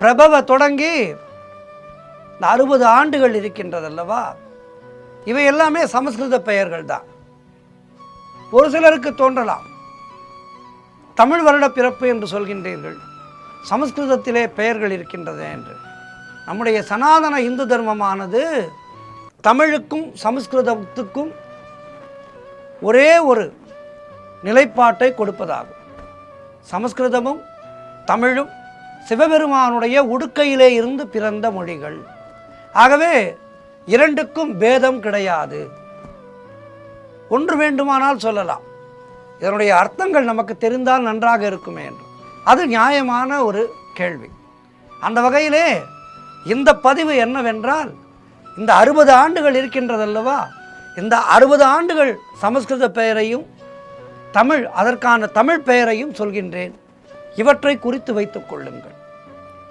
பிரபவ தொடங்கி இந்த 60 ஆண்டுகள் இருக்கின்றதல்லவா, இவை எல்லாமே சமஸ்கிருத பெயர்கள் தான். ஒரு சிலருக்கு தோன்றலாம், தமிழ் வருட பிறப்பு என்று சொல்கின்றீர்கள், சமஸ்கிருதத்திலே பெயர்கள் இருக்கின்றது என்று. நம்முடைய சனாதன இந்து தர்மமானது தமிழுக்கும் சமஸ்கிருதத்துக்கும் ஒரே ஒரு நிலைப்பாட்டை கொடுப்பதாகும். சமஸ்கிருதமும் தமிழும் சிவபெருமானுடைய உடுக்கையிலே இருந்து பிறந்த மொழிகள். ஆகவே இரண்டுக்கும் பேதம் கிடையாது. ஒன்று வேண்டுமானால் சொல்லலாம், இதனுடைய அர்த்தங்கள் நமக்கு தெரிந்தால் நன்றாக இருக்குமே என்று. அது நியாயமான ஒரு கேள்வி. அந்த வகையிலே இந்த பதிவு என்னவென்றால், இந்த 60 ஆண்டுகள் இருக்கின்றதல்லவா, இந்த 60 ஆண்டுகள் சமஸ்கிருத பெயரையும் தமிழ் அதற்கான தமிழ் பெயரையும் சொல்கின்றேன். இவற்றை குறித்து வைத்துக் கொள்ளுங்கள்.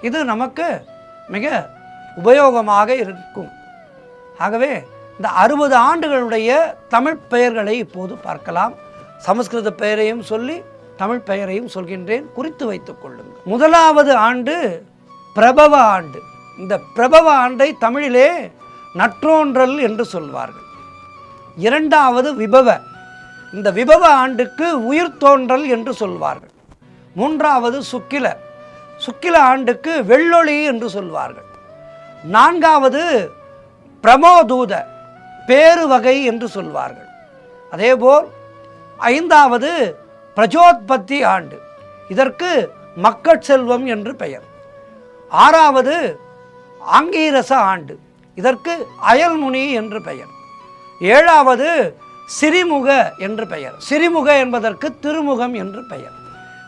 இது நமக்கு மிக உபயோகமாக இருக்கும். ஆகவே இந்த 60 ஆண்டுகளுடைய தமிழ் பெயர்களை இப்போது பார்க்கலாம். சமஸ்கிருத பெயரையும் சொல்லி தமிழ் பெயரையும் சொல்கின்றேன், குறித்து வைத்துக் கொள்ளுங்கள். முதலாவது ஆண்டு பிரபவ ஆண்டு. இந்த பிரபவ ஆண்டை தமிழிலே நற்றோன்றல் என்று சொல்வார்கள். இரண்டாவது விபவ. இந்த விபவ ஆண்டுக்கு உயிர் தோன்றல் என்று சொல்வார்கள். மூன்றாவது சுக்கில. சுக்கில ஆண்டுக்கு வெள்ளொளி என்று சொல்வார்கள். நான்காவது பிரமோதூத, பேரு வகை என்று சொல்வார்கள். அதேபோல் ஐந்தாவது பிரஜோத்பத்தி ஆண்டு, இதற்கு மக்கட்செல்வம் என்று பெயர். ஆறாவது ஆங்கீரச ஆண்டு, இதற்கு அயல்முனி என்று பெயர். ஏழாவது சிறிமுக என்று பெயர். சிறிமுக என்பதற்கு திருமுகம் என்று பெயர்.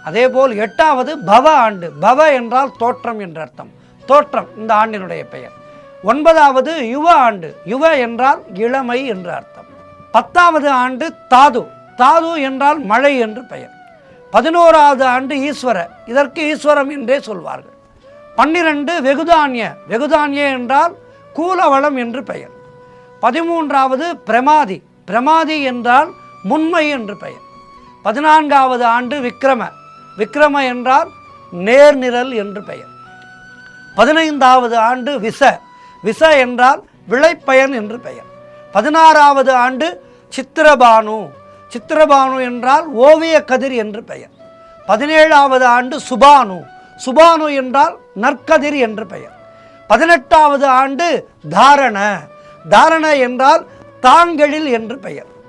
அதேபோல் எட்டாவது பவ ஆண்டு. பவ என்றால் தோற்றம் என்று அர்த்தம். தோற்றம் இந்த ஆண்டினுடைய பெயர். ஒன்பதாவது யுவ ஆண்டு. யுவ என்றால் இளமை என்று அர்த்தம். 10வது ஆண்டு தாது. தாது என்றால் மழை என்று பெயர். 11வது ஆண்டு ஈஸ்வர, இதற்கு ஈஸ்வரம் என்றே சொல்வார்கள். 12 வெகுதானிய. வெகுதானிய என்றால் கூலவளம் என்று பெயர். 13வது பிரமாதி. பிரமாதி என்றால் முன்மை என்று பெயர். 14வது ஆண்டு விக்ரம. விக்ரம என்றால் நேர்நிரல் என்று பெயர். 15வது ஆண்டு விச. விச என்றால் விளைப்பயன் என்று பெயர். 16வது ஆண்டு சித்திரபானு. சித்திரபானு என்றால் ஓவிய கதிர் என்று பெயர். 17வது ஆண்டு சுபானு. சுபானு என்றால் நற்கதிர் என்று பெயர். 18வது ஆண்டு தாரண. தாரண என்றால் தாங்கெழில் என்று பெயர்.